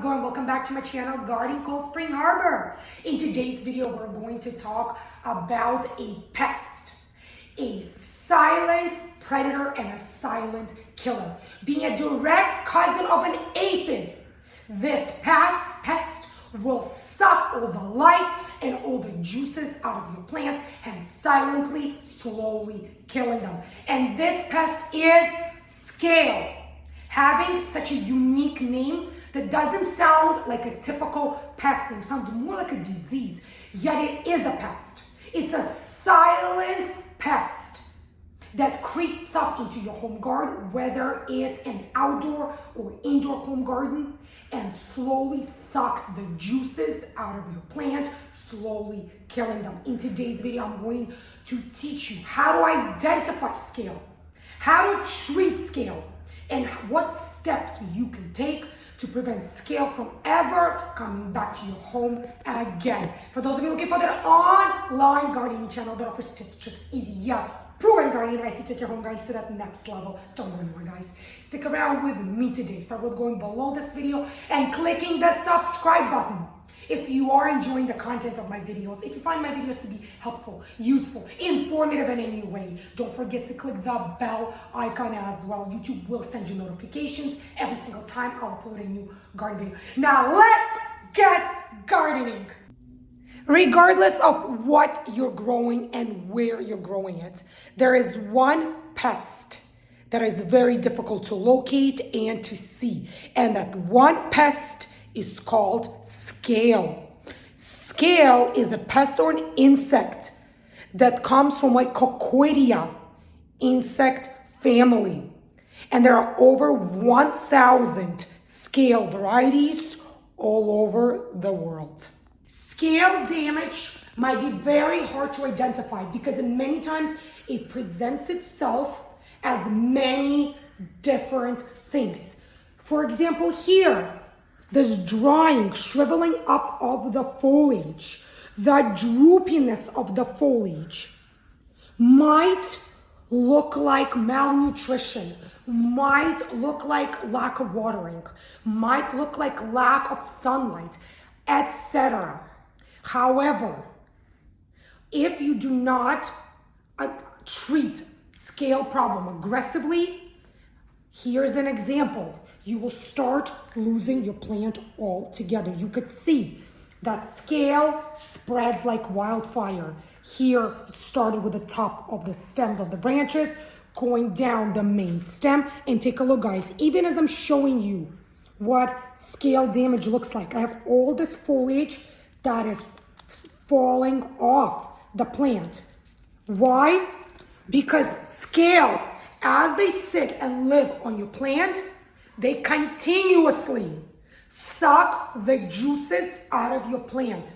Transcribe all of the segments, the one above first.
going? Welcome back to my channel, Garden Cold Spring Harbor. In today's video, we're going to talk about a pest, a silent predator and a silent killer, being a direct cousin of an aphid. This pest will suck all the life and all the juices out of your plants and silently, slowly killing them. And this pest is scale. Having such a unique name that doesn't sound like a typical pest name, sounds more like a disease, yet it is a pest. It's a silent pest that creeps up into your home garden, whether it's an outdoor or indoor home garden, and slowly sucks the juices out of your plant, slowly killing them. In today's video, I'm going to teach you how to identify scale, how to treat scale, and what steps you can take to prevent scale from ever coming back to your home again. For those of you looking for that online gardening channel that offers tips, tricks, easy, proven gardening advice to take your home garden to that next level, don't go anywhere, guys. Stick around with me today. Start with going below this video and clicking the subscribe button. If you are enjoying the content of my videos, if you find my videos to be helpful, useful, informative in any way, don't forget to click the bell icon as well. YouTube will send you notifications every single time I'll upload a new garden video. Now let's get gardening. Regardless of what you're growing and where you're growing it, there is one pest that is very difficult to locate and to see. And that one pest is called scale. Scale is a pest or an insect that comes from like Cocoidea insect family. And there are over 1,000 scale varieties all over the world. Scale damage might be very hard to identify because many times it presents itself as many different things. For example, here, this drying, shriveling up of the foliage, the droopiness of the foliage might look like malnutrition, might look like lack of watering, might look like lack of sunlight, etc. However, if you do not treat scale problem aggressively, here's an example. You will start losing your plant altogether. You could see that scale spreads like wildfire. Here, it started with the top of the stems of the branches, going down the main stem. And take a look, guys, even as I'm showing you what scale damage looks like, I have all this foliage that is falling off the plant. Why? Because scale, as they sit and live on your plant, they continuously suck the juices out of your plant,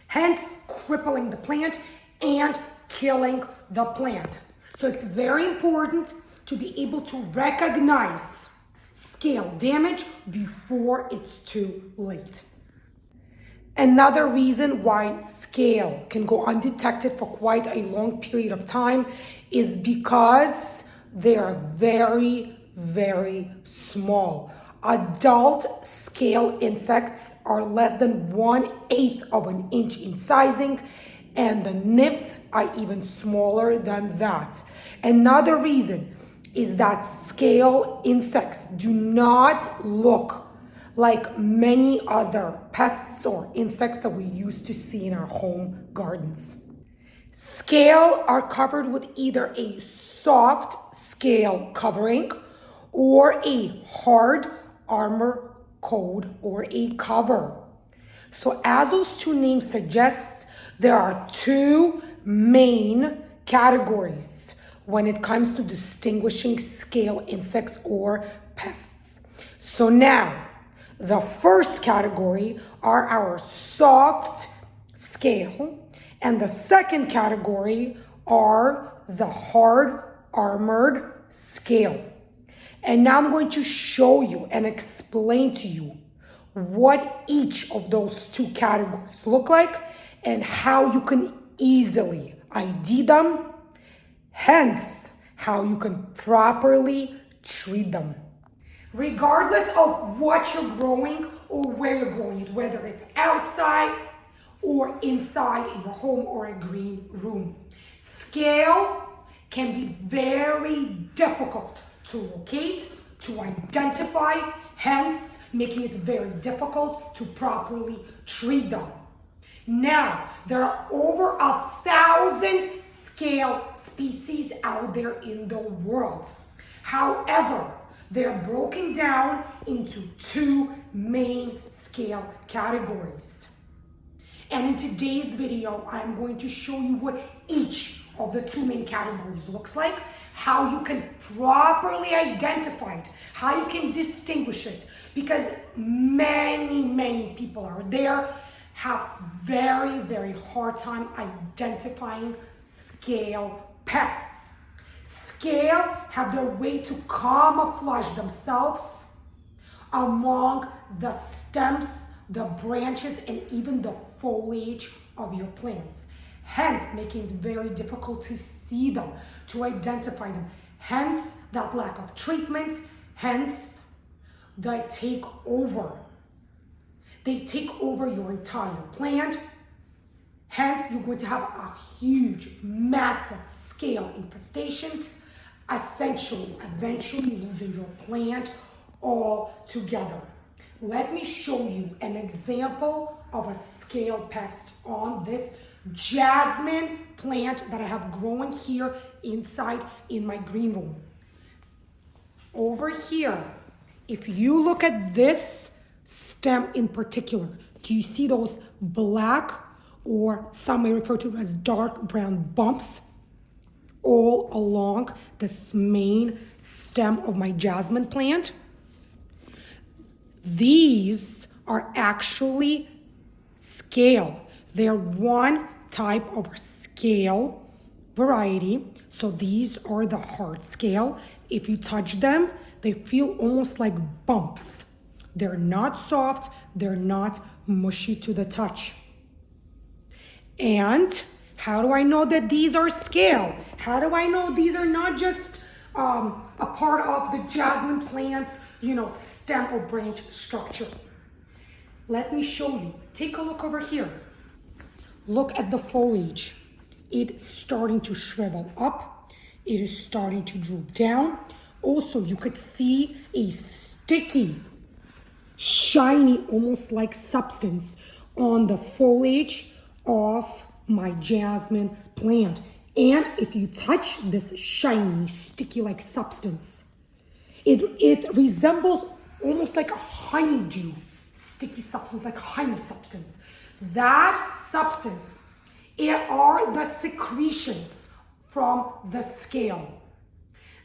hence crippling the plant and killing the plant. So it's very important to be able to recognize scale damage before it's too late. Another reason why scale can go undetected for quite a long period of time is because they are very, very small. Adult scale insects are less than 1/8 of an inch in sizing, and the nymphs are even smaller than that. Another reason is that scale insects do not look like many other pests or insects that we used to see in our home gardens. Scale are covered with either a soft scale covering or a hard armor coat or a cover. So as those two names suggest, there are two main categories when it comes to distinguishing scale insects or pests. So now, the first category are our soft scale, and the second category are the hard armored scale. And now I'm going to show you and explain to you what each of those two categories look like and how you can easily ID them, hence how you can properly treat them. Regardless of what you're growing or where you're growing it, whether it's outside or inside in your home or a green room. Scale can be very difficult to locate, to identify, hence making it very difficult to properly treat them. Now, there are over 1,000 scale species out there in the world. However, they're broken down into two main scale categories. And in today's video, I'm going to show you what each of the two main categories looks like, how you can properly identify it, how you can distinguish it, because many people out there have very hard time identifying scale pests. Scale have their way to camouflage themselves among the stems, the branches, and even the foliage of your plants, hence making it very difficult to see them, to identify them, hence that lack of treatment, hence they take over. They take over your entire plant, hence you're going to have a huge, massive scale infestations, essentially, eventually losing your plant altogether. Let me show you an example of a scale pest on this jasmine plant that I have growing here inside in my green room. Over here, if you look at this stem in particular, do you see those black, or some may refer to as dark brown bumps all along this main stem of my jasmine plant? These are actually scale. They're one type of scale variety. So these are the hard scale. If you touch them, they feel almost like bumps. They're not soft, they're not mushy to the touch. And how do I know that these are scale? How do I know these are not just a part of the jasmine plant's, stem or branch structure? Let me show you. Take a look over here. Look at the foliage. It's starting to shrivel up. It is starting to droop down. Also, you could see a sticky, shiny, almost like substance on the foliage of my jasmine plant. And if you touch this shiny, sticky like substance, it resembles almost like a honeydew sticky substance, like honey substance. That substance, it are the secretions from the scale.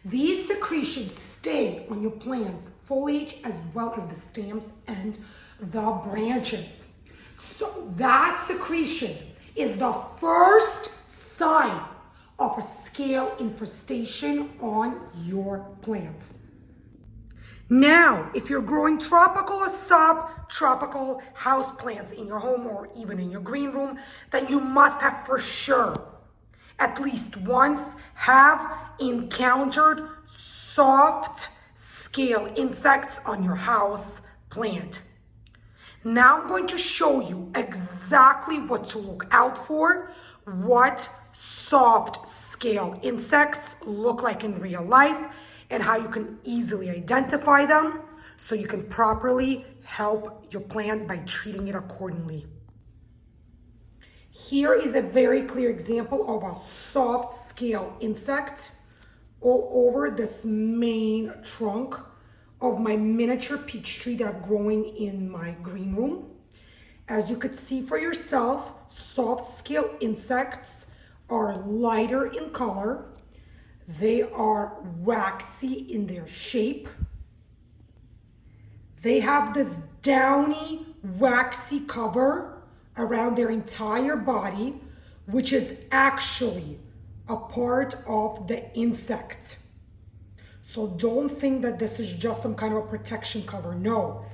These secretions stay on your plant's foliage as well as the stems and the branches. So that secretion is the first sign of a scale infestation on your plant. Now, if you're growing tropical or subtropical house plants in your home or even in your green room, then you must have for sure at least once have encountered soft scale insects on your house plant. Now I'm going to show you exactly what to look out for, what soft scale insects look like in real life, and how you can easily identify them so you can properly help your plant by treating it accordingly. Here is a very clear example of a soft scale insect all over this main trunk of my miniature peach tree that I'm growing in my green room. As you could see for yourself, soft scale insects are lighter in color. They are waxy in their shape. They have this downy, waxy cover around their entire body, which is actually a part of the insect. So don't think that this is just some kind of a protection cover. No,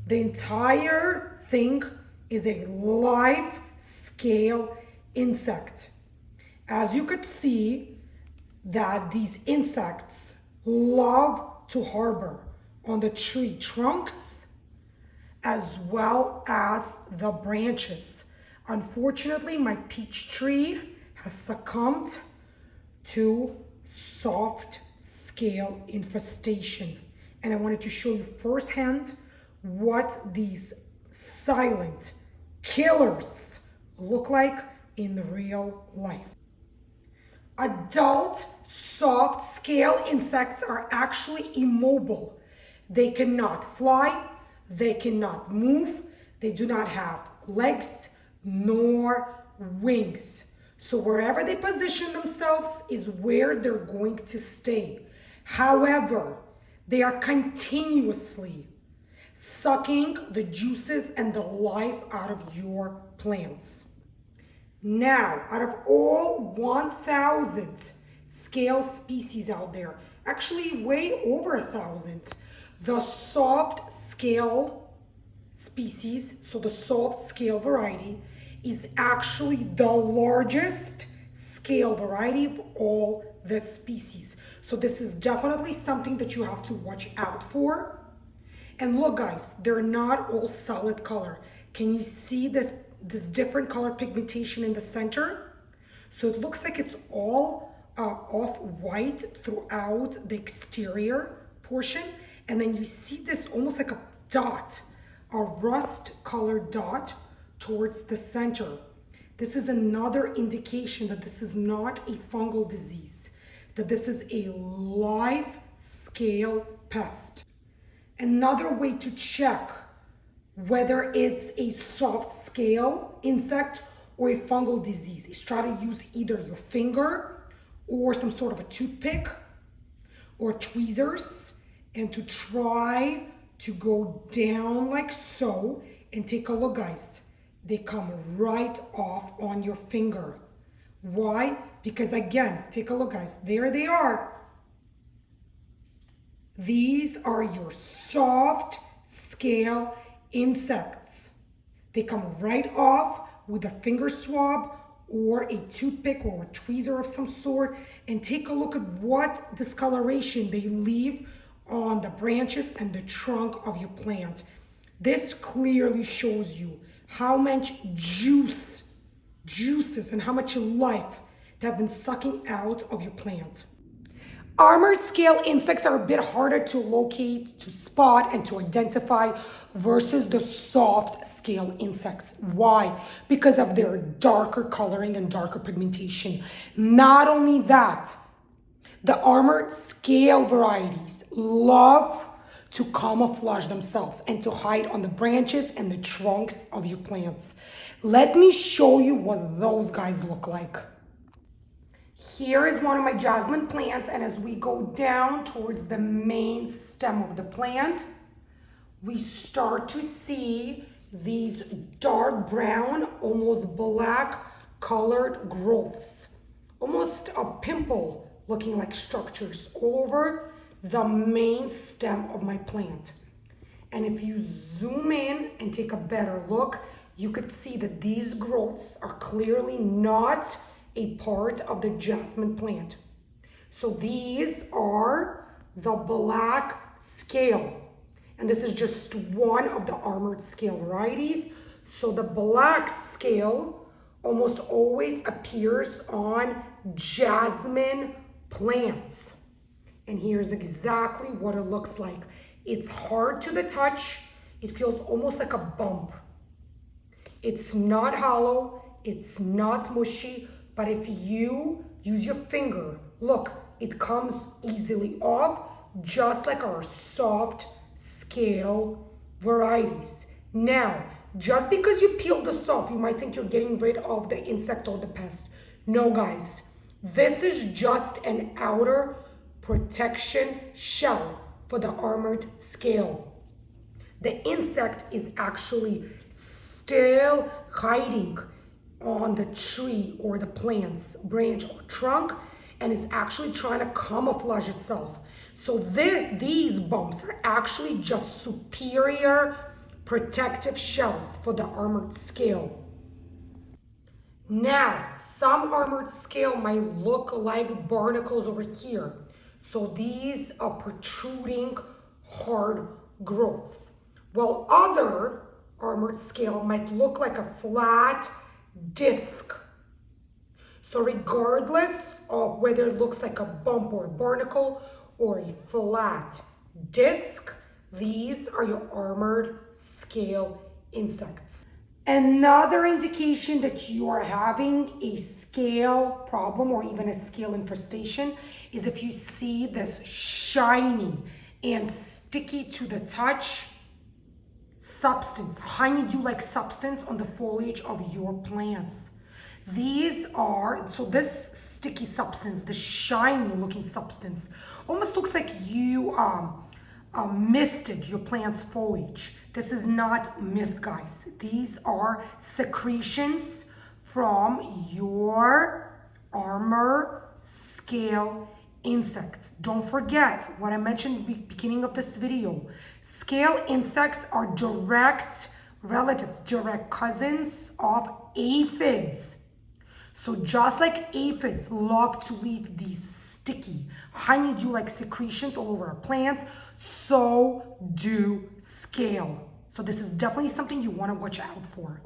the entire thing is a live scale insect. As you could see, that these insects love to harbor on the tree trunks as well as the branches. Unfortunately, my peach tree has succumbed to soft scale infestation. And I wanted to show you firsthand what these silent killers look like in real life. Adult soft scale insects are actually immobile. They cannot fly, they cannot move, they do not have legs nor wings. So wherever they position themselves is where they're going to stay. However, they are continuously sucking the juices and the life out of your plants. Now, out of all 1,000 scale species out there, actually way over 1,000, the soft scale species, so the soft scale variety, is actually the largest scale variety of all the species. So this is definitely something that you have to watch out for. And look guys, they're not all solid color. Can you see this different color pigmentation in the center? So it looks like it's all off-white throughout the exterior portion. And then you see this almost like a dot, a rust-colored dot towards the center. This is another indication that this is not a fungal disease, that this is a live scale pest. Another way to check whether it's a soft scale insect or a fungal disease is try to use either your finger or some sort of a toothpick or tweezers, and to try to go down like so and take a look guys. They come right off on your finger. Why? Because again, take a look guys, there they are. These are your soft scale insects. They come right off with a finger swab or a toothpick or a tweezer of some sort, and take a look at what discoloration they leave on the branches and the trunk of your plant. This clearly shows you how much juices and how much life they have been sucking out of your plant. Armored scale insects are a bit harder to locate, to spot, and to identify versus the soft scale insects. Why? Because of their darker coloring and darker pigmentation. Not only that, the armored scale varieties love to camouflage themselves and to hide on the branches and the trunks of your plants. Let me show you what those guys look like. Here is one of my jasmine plants, and as we go down towards the main stem of the plant, we start to see these dark brown, almost black colored growths, almost a pimple looking like structures all over the main stem of my plant. And if you zoom in and take a better look, you could see that these growths are clearly not a part of the jasmine plant. So these are the black scale, and this is just one of the armored scale varieties. So the black scale almost always appears on jasmine plants, and here's exactly what it looks like. It's hard to the touch. It feels almost like a bump. It's not hollow, it's not mushy, but if you use your finger, look, it comes easily off, just like our soft scale varieties. Now, just because you peel this off, you might think you're getting rid of the insect or the pest. No, guys, this is just an outer protection shell for the armored scale. The insect is actually still hiding on the tree or the plant's branch or trunk, and is actually trying to camouflage itself. So these bumps are actually just superior protective shells for the armored scale. Now, some armored scale might look like barnacles over here. So these are protruding hard growths, while other armored scale might look like a flat disc. So regardless of whether it looks like a bump or a barnacle or a flat disc, these are your armored scale insects. Another indication that you are having a scale problem or even a scale infestation is if you see this shiny and sticky to the touch substance, honeydew-like substance on the foliage of your plants. These are, so this sticky substance, the shiny looking substance, almost looks like you misted your plant's foliage. This is not mist, guys. These are secretions from your armor scale insects. Don't forget what I mentioned at the beginning of this video. Scale insects are direct relatives, direct cousins of aphids. So just like aphids love to leave these sticky honeydew-like secretions all over our plants, so do scale. So this is definitely something you want to watch out for.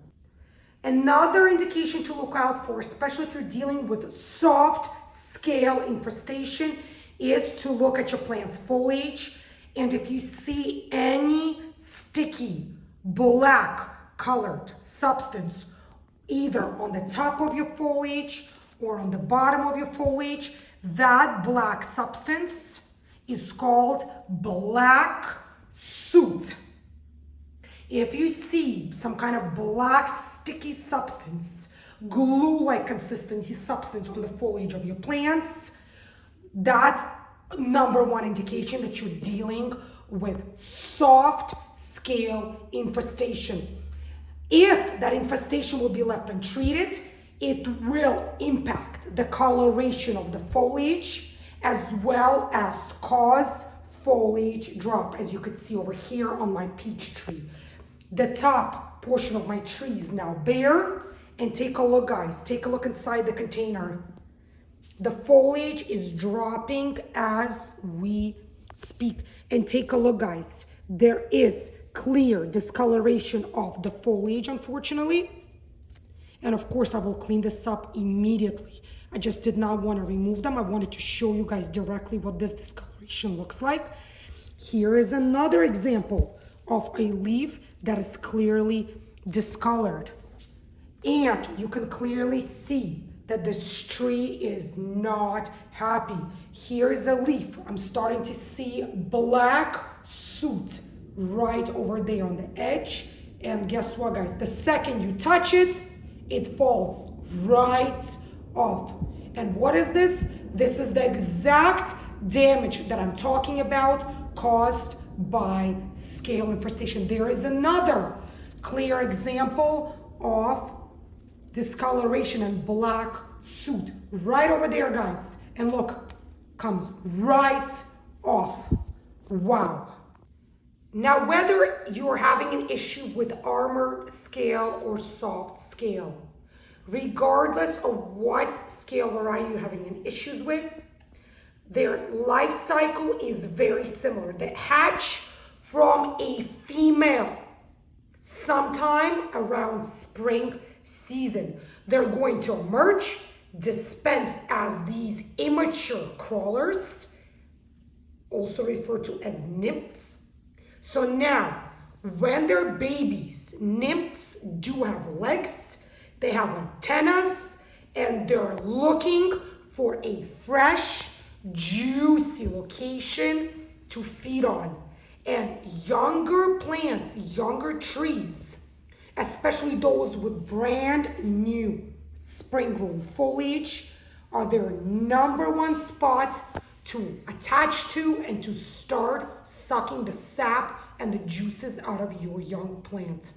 Another indication to look out for, especially if you're dealing with soft scale infestation, is to look at your plant's foliage. And if you see any sticky black colored substance either on the top of your foliage or on the bottom of your foliage, that black substance is called black soot. If you see some kind of black sticky substance, glue-like consistency substance on the foliage of your plants, that's number one indication that you're dealing with soft scale infestation. If that infestation will be left untreated, it will impact the coloration of the foliage as well as cause foliage drop, as you could see over here on my peach tree. The top portion of my tree is now bare, and take a look, guys. Take a look inside the container. The foliage is dropping as we speak. And take a look, guys. There is clear discoloration of the foliage, unfortunately. And of course, I will clean this up immediately. I just did not want to remove them. I wanted to show you guys directly what this discoloration looks like. Here is another example of a leaf that is clearly discolored. And you can clearly see that this tree is not happy. Here is a leaf. I'm starting to see black soot right over there on the edge. And guess what, guys? The second you touch it, it falls right off. And what is this? This is the exact damage that I'm talking about caused by scale infestation. There is another clear example of discoloration and black soot right over there, guys. And look, comes right off. Wow. Now, whether you're having an issue with armored scale or soft scale, regardless of what scale variety you're having issues with, their life cycle is very similar. They hatch from a female sometime around spring season. They're going to emerge, dispense as these immature crawlers, also referred to as nymphs. So now, when they're babies, nymphs do have legs, they have antennas, and they're looking for a fresh, juicy location to feed on. And younger plants, younger trees, especially those with brand new spring grown foliage, are their number one spot to attach to and to start sucking the sap and the juices out of your young plant.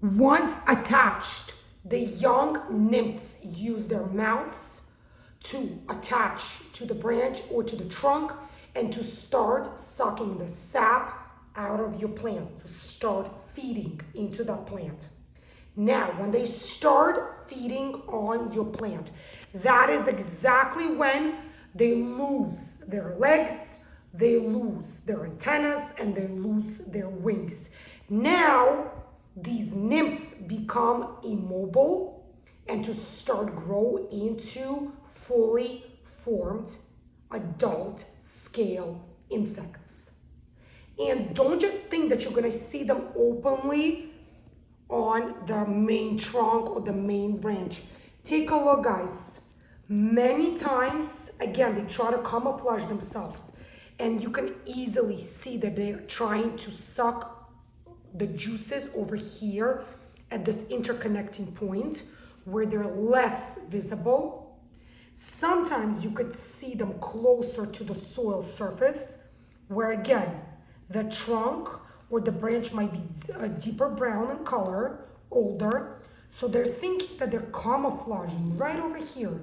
Once attached, the young nymphs use their mouths to attach to the branch or to the trunk and to start sucking the sap out of your plant, to start feeding into that plant. Now, when they start feeding on your plant, that is exactly when they lose their legs, they lose their antennas and they lose their wings. Now, these nymphs become immobile and to start grow into fully formed adult scale insects. And don't just think that you're gonna see them openly on the main trunk or the main branch. Take a look, guys. Many times, again, they try to camouflage themselves, and you can easily see that they're trying to suck the juices over here at this interconnecting point where they're less visible. Sometimes you could see them closer to the soil surface where, again, the trunk or the branch might be a deeper brown in color, older. So they're thinking that they're camouflaging right over here.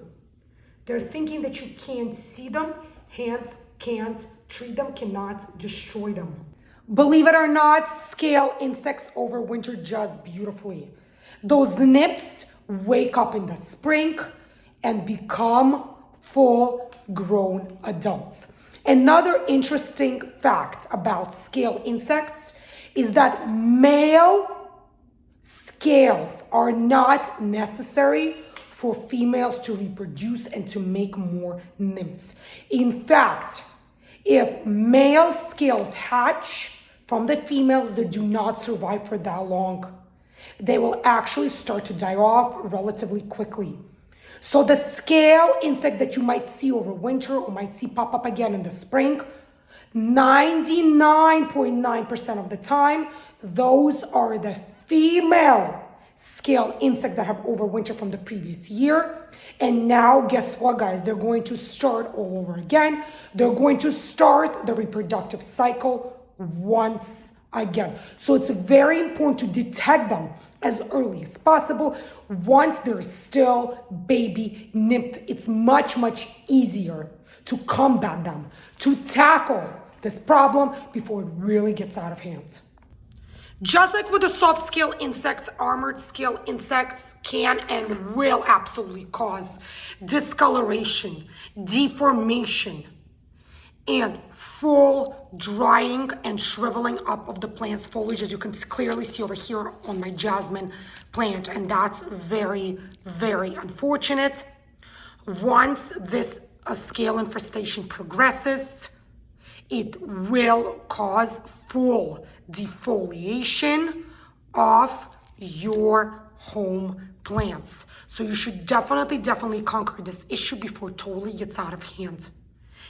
They're thinking that you can't see them, hands can't treat them, cannot destroy them. Believe it or not, scale insects overwinter just beautifully. Those nymphs wake up in the spring and become full-grown adults. Another interesting fact about scale insects is that male scales are not necessary for females to reproduce and to make more nymphs. In fact, if male scales hatch from the females that do not survive for that long, they will actually start to die off relatively quickly. So the scale insect that you might see over winter or might see pop up again in the spring, 99.9% of the time, those are the female scale insects that have overwintered from the previous year. And now, guess what, guys? They're going to start all over again. They're going to start the reproductive cycle once again. So it's very important to detect them as early as possible. Once they're still baby nymph, it's much, much easier to combat them, to tackle this problem before it really gets out of hand. Just like with the soft scale insects, armored scale insects can and will absolutely cause discoloration, deformation, and full drying and shriveling up of the plant's foliage, as you can clearly see over here on my jasmine plant. And that's very, very unfortunate. Once this scale infestation progresses, it will cause full defoliation of your home plants. So you should definitely conquer this issue before it totally gets out of hand.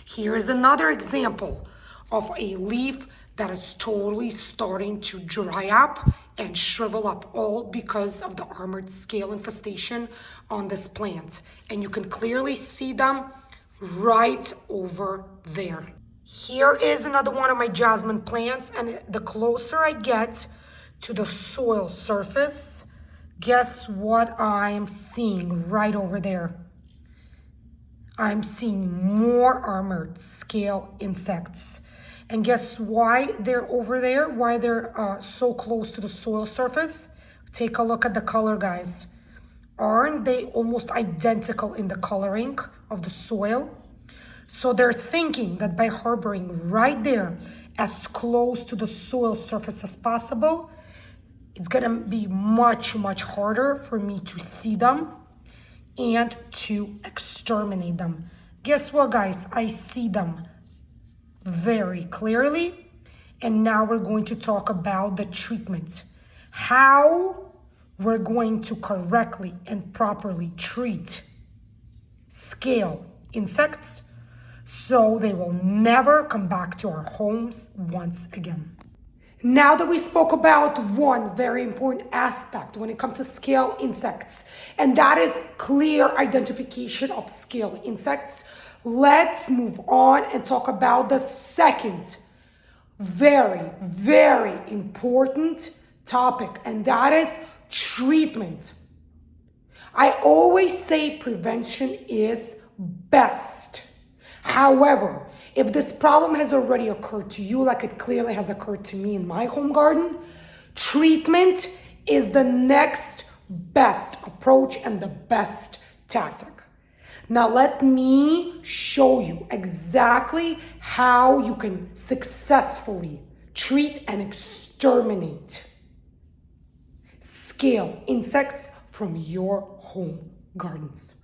Here is another example of a leaf that is totally starting to dry up and shrivel up, all because of the armored scale infestation on this plant. And you can clearly see them right over there. Here is another one of my jasmine plants, and the closer I get to the soil surface, guess what I'm seeing right over there? I'm seeing more armored scale insects. And guess why they're over there? Why they're so close to the soil surface? Take a look at the color, guys. Aren't they almost identical in the coloring of the soil? So they're thinking that by harboring right there, as close to the soil surface as possible, it's gonna be much, much harder for me to see them and to exterminate them. Guess what, guys? I see them very clearly. And now we're going to talk about the treatment. How we're going to correctly and properly treat scale insects so they will never come back to our homes once again. Now that we spoke about one very important aspect when it comes to scale insects, and that is clear identification of scale insects, let's move on and talk about the second very, very important topic, and that is treatment. I always say prevention is best. However, if this problem has already occurred to you, like it clearly has occurred to me in my home garden, treatment is the next best approach and the best tactic. Now let me show you exactly how you can successfully treat and exterminate scale insects from your home gardens.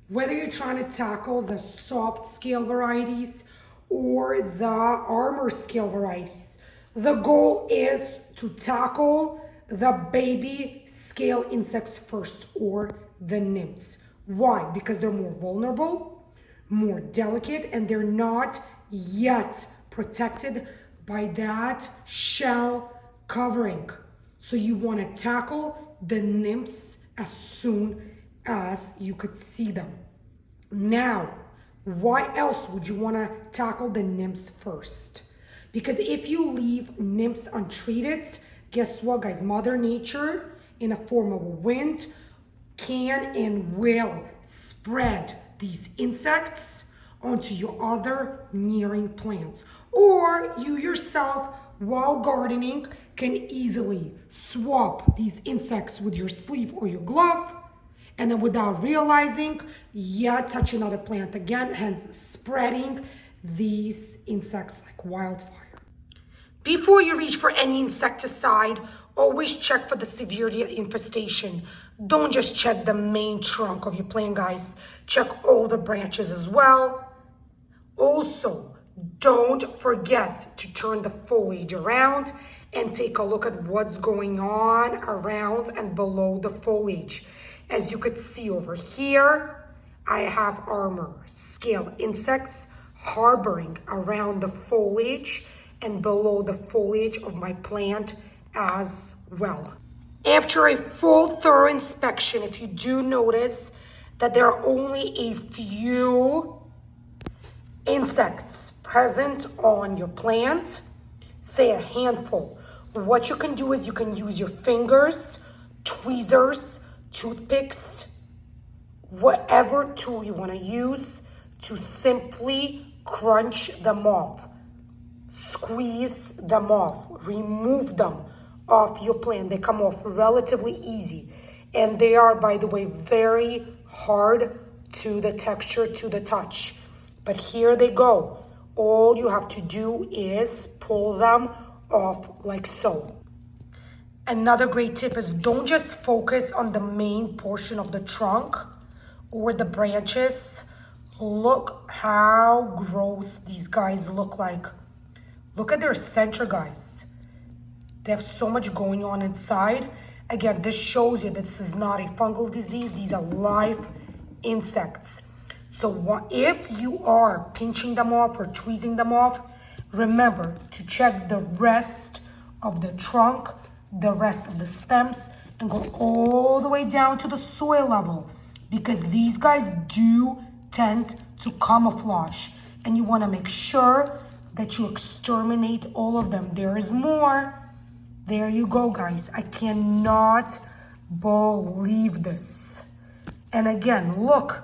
Whether you're trying to tackle the soft scale varieties or the armor scale varieties, the goal is to tackle the baby scale insects first, or the nymphs. Why? Because they're more vulnerable, more delicate, and they're not yet protected by that shell covering. So you want to tackle the nymphs as soon as you could see them. Now, why else would you want to tackle the nymphs first? Because if you leave nymphs untreated, guess what, guys? Mother Nature, in a form of a wind, can and will spread these insects onto your other nearing plants. Or you yourself, while gardening, can easily swap these insects with your sleeve or your glove, and then without realizing, touch another plant again, hence spreading these insects like wildfire. Before you reach for any insecticide, always check for the severity of infestation. Don't just check the main trunk of your plant, guys. Check all the branches as well. Also, don't forget to turn the foliage around and take a look at what's going on around and below the foliage. As you could see over here, I have armor scale insects harboring around the foliage and below the foliage of my plant as well. After a full thorough inspection, if you do notice that there are only a few insects present on your plant, say a handful, what you can do is you can use your fingers, tweezers, toothpicks, whatever tool you want to use to simply crunch them off, squeeze them off, remove them off your plant. They come off relatively easy, and they are, by the way, very hard to the texture, to the touch. But here they go. All you have to do is pull them off like so. Another great tip is don't just focus on the main portion of the trunk or the branches. Look how gross these guys look like. Look at their center, guys. They have so much going on inside. Again, this shows you that this is not a fungal disease. These are live insects. So if you are pinching them off or tweezing them off, remember to check the rest of the trunk, the rest of the stems, and go all the way down to the soil level, because these guys do tend to camouflage, and you want to make sure that you exterminate all of them. There is more. There you go, guys. I cannot believe this. And again, look,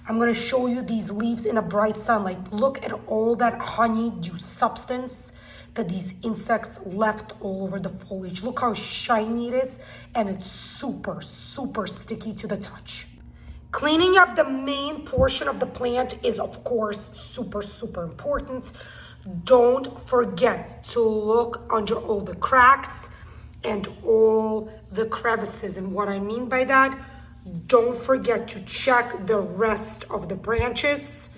I'm going to show you these leaves in a bright sunlight. Look at all that honeydew substance that these insects left all over the foliage. Look how shiny it is, and it's super, super sticky to the touch. Cleaning up the main portion of the plant is, of course, super, super important. Don't forget to look under all the cracks and all the crevices. And what I mean by that, don't forget to check the rest of the branches.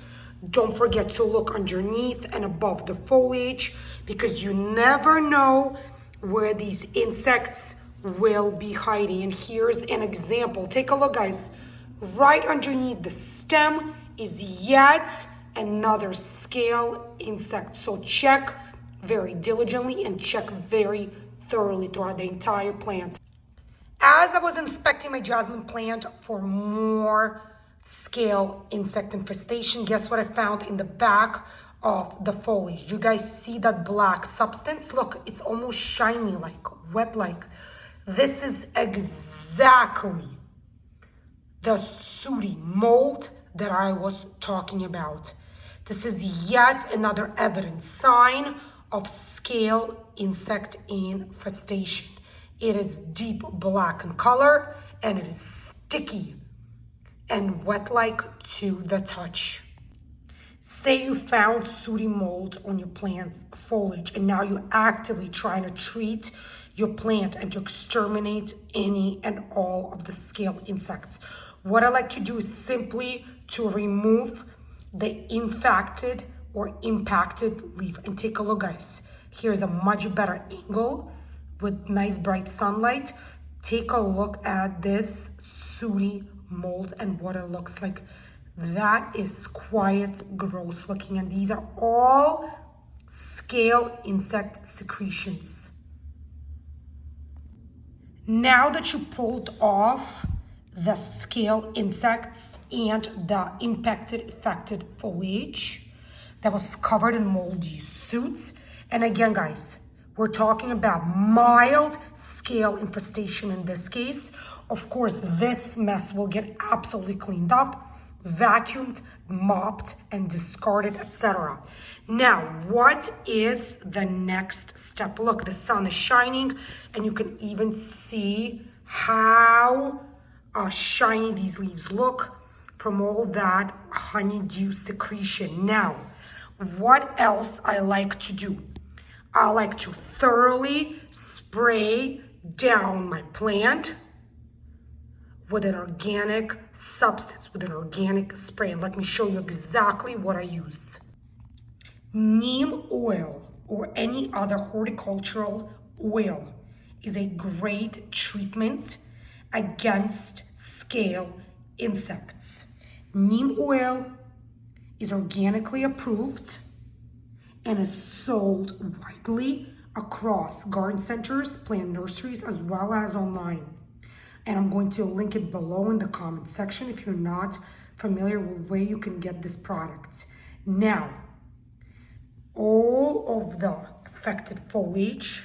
Don't forget to look underneath and above the foliage, because you never know where these insects will be hiding. And here's an example. Take a look, guys. Right underneath the stem is yet another scale insect. So check very diligently and check very thoroughly throughout the entire plant. As I was inspecting my jasmine plant for more scale insect infestation, guess what I found in the back of the foliage? You guys see that black substance? Look, it's almost shiny, like wet like. This is exactly the sooty mold that I was talking about. This is yet another evidence, sign of scale insect infestation. It is deep black in color, and it is sticky. and wet-like to the touch. Say you found sooty mold on your plant's foliage and now you're actively trying to treat your plant and to exterminate any and all of the scale insects. What I like to do is simply to remove the infected or impacted leaf. And take a look, guys. Here's a much better angle with nice bright sunlight. Take a look at this sooty mold and what it looks like. That is quite gross looking, and these are all scale insect secretions. Now that you pulled off the scale insects and the impacted, affected foliage that was covered in moldy soots, and again, guys, we're talking about mild scale infestation in this case. Of course, this mess will get absolutely cleaned up, vacuumed, mopped, and discarded, etc. Now, what is the next step? Look, the sun is shining, and you can even see how shiny these leaves look from all that honeydew secretion. Now, what else I like to do? I like to thoroughly spray down my plant with an organic substance, with an organic spray. And let me show you exactly what I use. Neem oil or any other horticultural oil is a great treatment against scale insects. Neem oil is organically approved and is sold widely across garden centers, plant nurseries, as well as online. And I'm going to link it below in the comment section if you're not familiar with where you can get this product. Now, all of the affected foliage,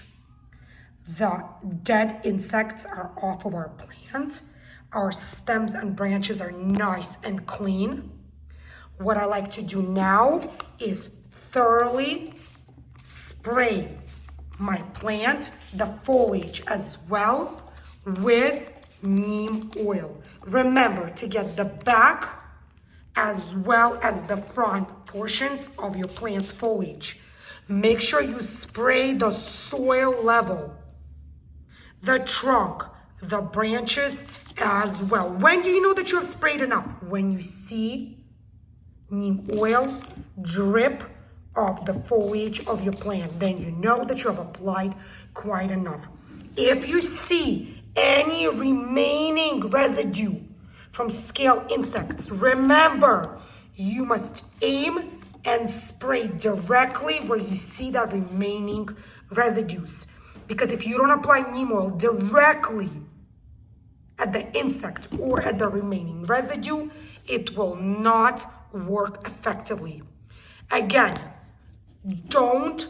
the dead insects are off of our plant. Our stems and branches are nice and clean. What I like to do now is thoroughly spray my plant, the foliage as well, with neem oil. Remember to get the back as well as the front portions of your plant's foliage. Make sure you spray the soil level, the trunk, the branches as well. When do you know that you have sprayed enough? When you see neem oil drip off the foliage of your plant, then you know that you have applied quite enough. If you see any remaining residue from scale insects, remember, you must aim and spray directly where you see that remaining residues. Because if you don't apply neem oil directly at the insect or at the remaining residue, it will not work effectively. Again, don't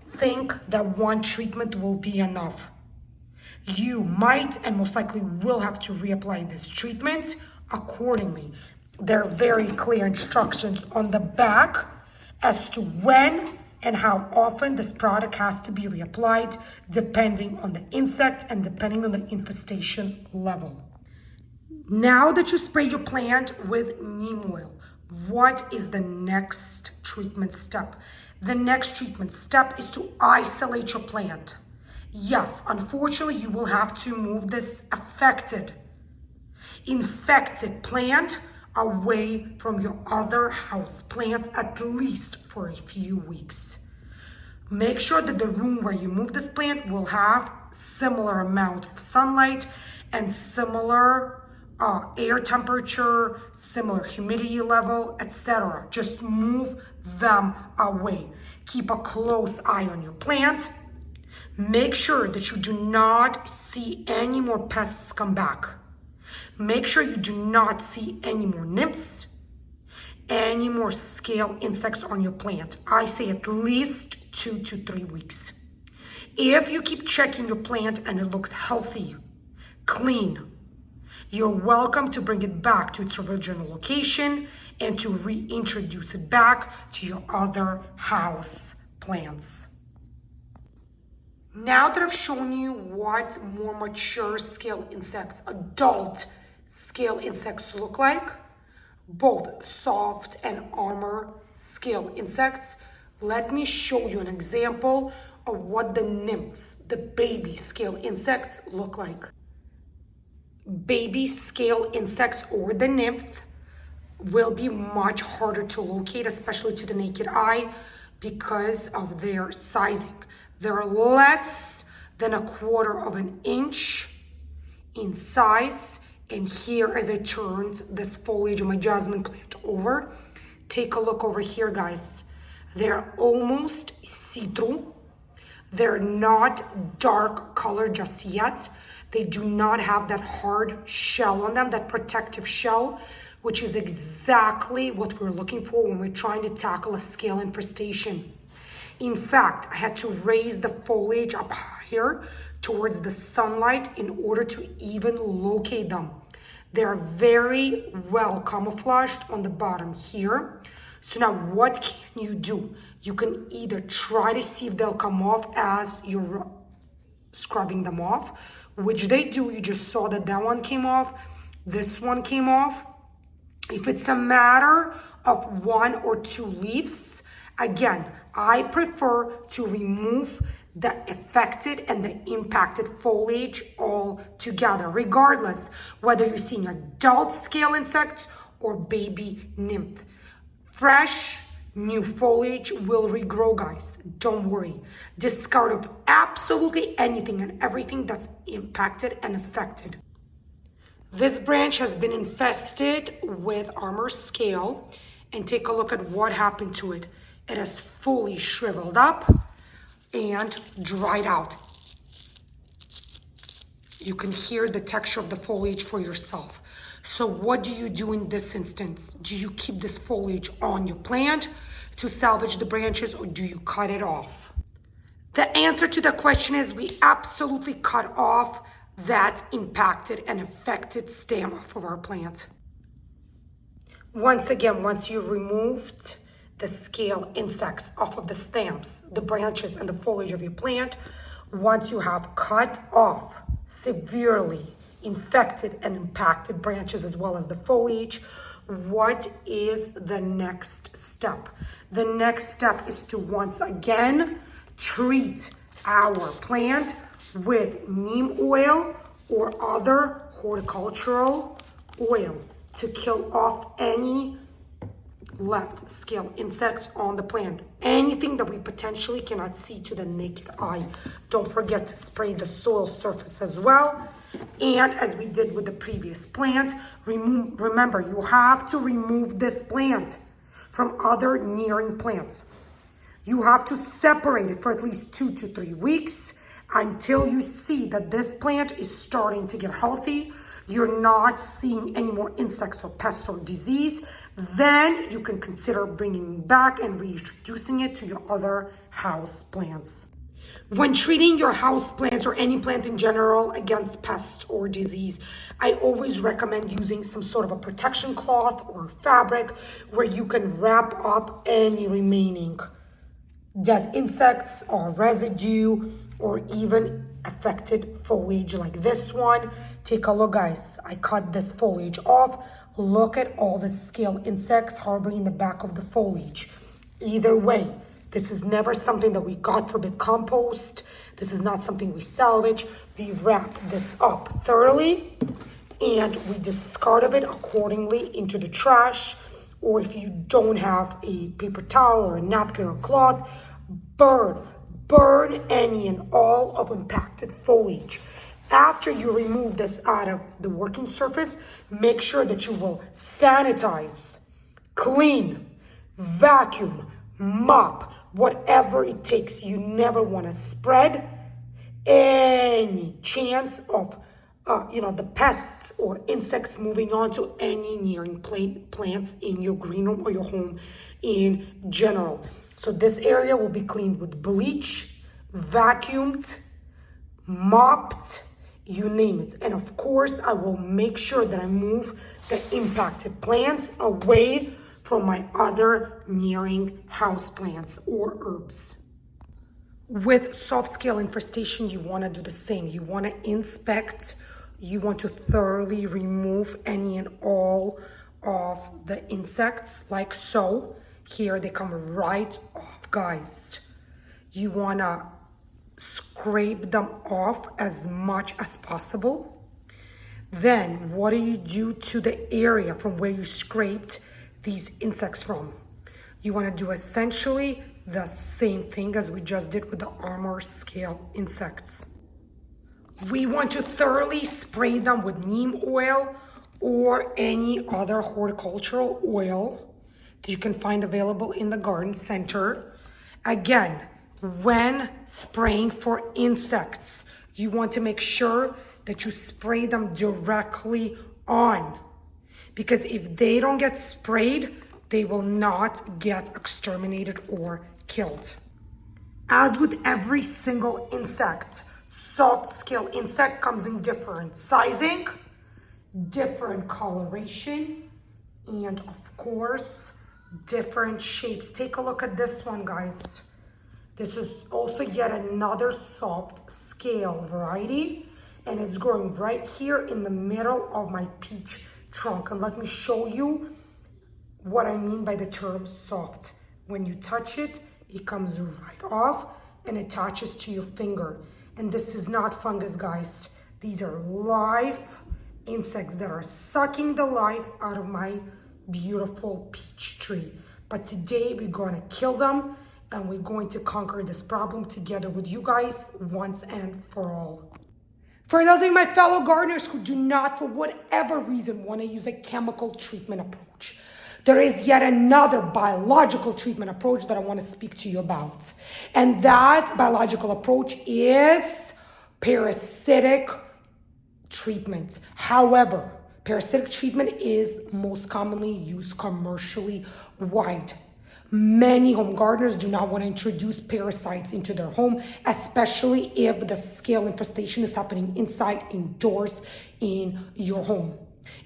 think that one treatment will be enough. You might and most likely will have to reapply this treatment accordingly. There are very clear instructions on the back as to when and how often this product has to be reapplied, depending on the insect and depending on the infestation level. Now that you sprayed your plant with neem oil, what is the next treatment step? The next treatment step is to isolate your plant. Yes, unfortunately, you will have to move this infected plant away from your other house plants at least for a few weeks. Make sure that the room where you move this plant will have similar amount of sunlight and similar air temperature, similar humidity level, etc. Just move them away. Keep a close eye on your plant. Make sure that you do not see any more pests come back. Make sure you do not see any more nymphs, any more scale insects on your plant. I say at least 2 to 3 weeks. If you keep checking your plant and it looks healthy, clean, you're welcome to bring it back to its original location and to reintroduce it back to your other house plants. Now that I've shown you what more mature scale insects, adult scale insects look like, both soft and armor scale insects. Let me show you an example of what the nymphs, the baby scale insects, look like. Baby scale insects or the nymph will be much harder to locate, especially to the naked eye, because of their sizing. They're less than 1/4 of an inch in size. And here, as I turned this foliage of my jasmine plant over, take a look over here, guys. They're almost see-through. They're not dark color just yet. They do not have that hard shell on them, that protective shell, which is exactly what we're looking for when we're trying to tackle a scale infestation. In fact, I had to raise the foliage up higher towards the sunlight in order to even locate them. They're very well camouflaged on the bottom here. So now what can you do? You can either try to see if they'll come off as you're scrubbing them off, which they do. You just saw that that one came off, this one came off. If it's a matter of 1 or 2 leaves, again, I prefer to remove the affected and the impacted foliage all together, regardless whether you're seeing adult scale insects or baby nymph. Fresh, new foliage will regrow, guys. Don't worry. Discard of absolutely anything and everything that's impacted and affected. This branch has been infested with armor scale, and take a look at what happened to it. It has fully shriveled up and dried out. You can hear the texture of the foliage for yourself. So what do you do in this instance? Do you keep this foliage on your plant to salvage the branches, or do you cut it off? The answer to the question is we absolutely cut off that impacted and affected stem off of our plant. Once again, once you've removed the scale insects off of the stems, the branches, and the foliage of your plant, once you have cut off severely infected and impacted branches as well as the foliage, what is the next step? The next step is to once again treat our plant with neem oil or other horticultural oil to kill off any left scale insects on the plant. Anything that we potentially cannot see to the naked eye. Don't forget to spray the soil surface as well. And as we did with the previous plant, remember, you have to remove this plant from other nearing plants. You have to separate it for at least 2 to 3 weeks until you see that this plant is starting to get healthy. You're not seeing any more insects or pests or disease. Then you can consider bringing it back and reintroducing it to your other house plants. When treating your house plants or any plant in general against pests or disease, I always recommend using some sort of a protection cloth or fabric where you can wrap up any remaining dead insects or residue or even affected foliage like this one. Take a look, guys. I cut this foliage off. Look at all the scale insects harboring in the back of the foliage. Either way, this is never something that we, God forbid, compost. This is not something we salvage. We wrap this up thoroughly and we discard of it accordingly into the trash. Or if you don't have a paper towel or a napkin or cloth, burn any and all of impacted foliage. After you remove this out of the working surface, make sure that you will sanitize, clean, vacuum, mop, whatever it takes. You never want to spread any chance of the pests or insects moving on to any nearing plants in your green room or your home in general. So this area will be cleaned with bleach, vacuumed, mopped, you name it. And of course, I will make sure that I move the impacted plants away from my other nearing house plants or herbs. With soft scale infestation, you want to do the same. You want to inspect you want to thoroughly remove any and all of the insects, like so. Here they come right off, guys. You wanna scrape them off as much as possible. Then what do you do to the area from where you scraped these insects from? You wanna do essentially the same thing as we just did with the armor scale insects. We want to thoroughly spray them with neem oil or any other horticultural oil that you can find available in the garden center. Again, when spraying for insects, you want to make sure that you spray them directly on, because if they don't get sprayed, they will not get exterminated or killed. As with every single insect, soft scale insect comes in different sizing, different coloration, and of course, different shapes. Take a look at this one, guys. This is also yet another soft scale variety, and it's growing right here in the middle of my peach trunk. And let me show you what I mean by the term soft. When you touch it, it comes right off and attaches to your finger. And this is not fungus, guys. These are live insects that are sucking the life out of my beautiful peach tree. But today we're gonna kill them, and we're going to conquer this problem together with you guys once and for all. For those of you, my fellow gardeners who do not, for whatever reason, want to use a chemical treatment approach, there is yet another biological treatment approach that I want to speak to you about. And that biological approach is parasitic treatment. However, parasitic treatment is most commonly used commercially wide. Many home gardeners do not want to introduce parasites into their home, especially if the scale infestation is happening inside, indoors, in your home.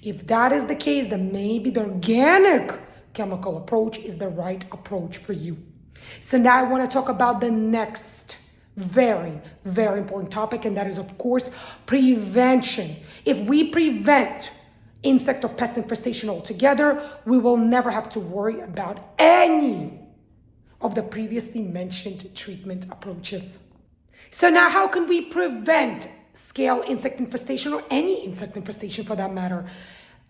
If that is the case, then maybe the organic chemical approach is the right approach for you. So now I want to talk about the next very, very important topic, and that is, of course, prevention. If we prevent insect or pest infestation altogether, we will never have to worry about any of the previously mentioned treatment approaches. So now how can we prevent scale insect infestation, or any insect infestation for that matter?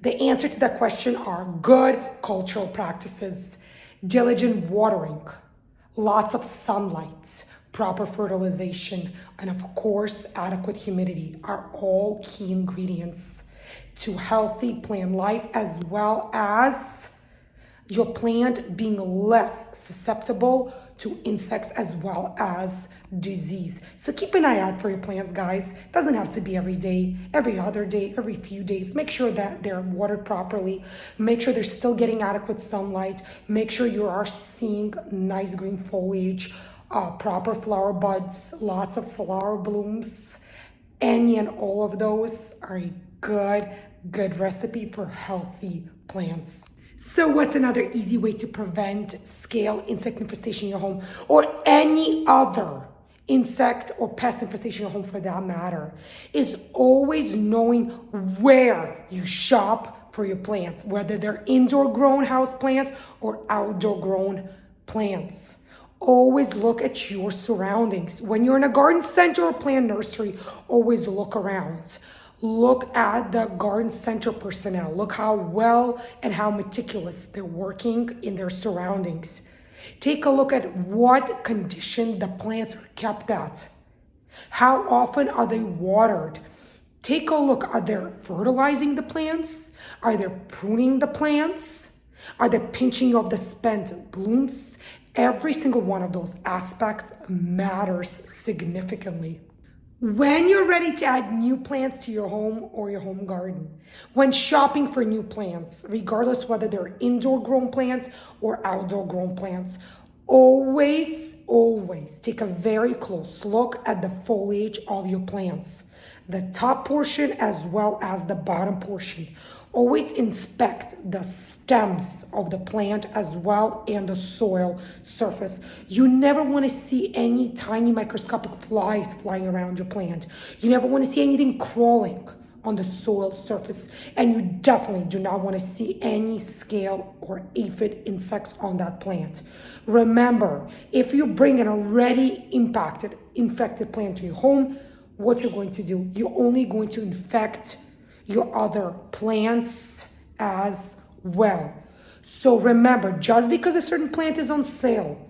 The answer to that question are good cultural practices, diligent watering, lots of sunlight, proper fertilization, and of course, adequate humidity are all key ingredients to healthy plant life, as well as your plant being less susceptible to insects as well as disease. So keep an eye out for your plants, guys. Doesn't have to be every day, every other day, every few days. Make sure that they're watered properly. Make sure they're still getting adequate sunlight. Make sure you are seeing nice green foliage, proper flower buds, lots of flower blooms. Any and all of those are a good recipe for healthy plants. So what's another easy way to prevent scale insect infestation in your home, or any other insect or pest infestation in your home for that matter, is always knowing where you shop for your plants, whether they're indoor grown house plants or outdoor grown plants. Always look at your surroundings. When you're in a garden center or plant nursery, always look around. Look at the garden center personnel. Look how well and how meticulous they're working in their surroundings. Take a look at what condition the plants are kept at. How often are they watered? Take a look. Are they fertilizing the plants? Are they pruning the plants? Are they pinching off the spent blooms? Every single one of those aspects matters significantly. When you're ready to add new plants to your home or your home garden, when shopping for new plants, regardless whether they're indoor grown plants or outdoor grown plants, always take a very close look at the foliage of your plants, the top portion as well as the bottom portion. Always inspect the stems of the plant as well and the soil surface. You never want to see any tiny microscopic flies flying around your plant. You never want to see anything crawling on the soil surface, and you definitely do not want to see any scale or aphid insects on that plant. Remember, if you bring an already infected plant to your home, what you're going to do, you're only going to infect your other plants as well. So remember, just because a certain plant is on sale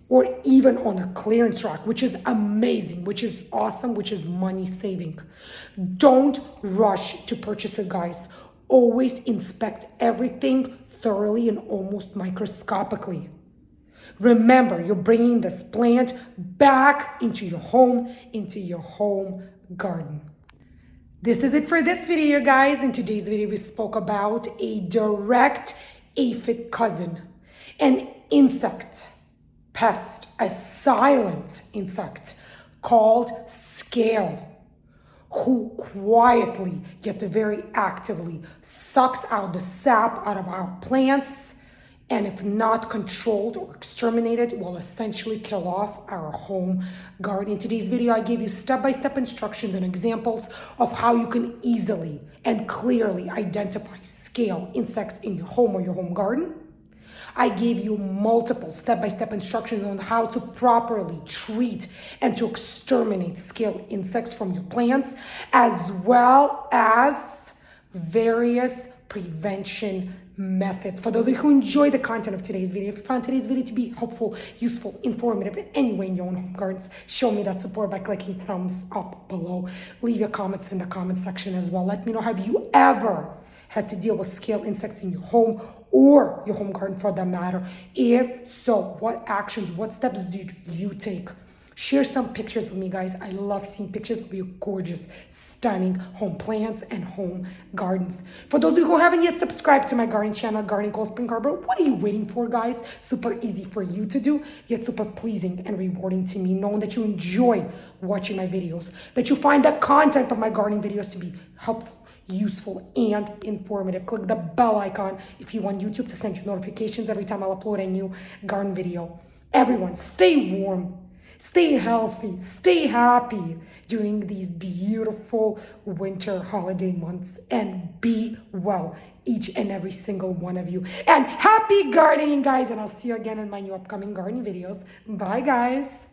or even on a clearance rack, which is amazing, which is awesome, which is money saving, don't rush to purchase it, guys. Always inspect everything thoroughly and almost microscopically. Remember, you're bringing this plant back into your home garden. This is it for this video, guys. In today's video, we spoke about a direct aphid cousin, an insect pest, a silent insect called scale, who quietly yet very actively sucks out the sap out of our plants, and if not controlled or exterminated, will essentially kill off our home garden. In today's video, I gave you step-by-step instructions and examples of how you can easily and clearly identify scale insects in your home or your home garden. I gave you multiple step-by-step instructions on how to properly treat and to exterminate scale insects from your plants, as well as various prevention methods. For those of you who enjoy the content of today's video, if you found today's video to be helpful, useful, informative in any way in your own home gardens, show me that support by clicking thumbs up below. Leave your comments in the comment section as well. Let me know, have you ever had to deal with scale insects in your home or your home garden for that matter? If so, what actions, what steps did you take? Share some pictures with me, guys. I love seeing pictures of your gorgeous, stunning home plants and home gardens. For those of you who haven't yet subscribed to my garden channel, Gardening Cold Spring Harbor, what are you waiting for, guys? Super easy for you to do, yet super pleasing and rewarding to me, knowing that you enjoy watching my videos, that you find the content of my gardening videos to be helpful, useful, and informative. Click the bell icon if you want YouTube to send you notifications every time I'll upload a new garden video. Everyone, stay warm, stay healthy, stay happy during these beautiful winter holiday months, and be well, each and every single one of you. And happy gardening, guys, and I'll see you again in my new upcoming gardening videos. Bye, guys.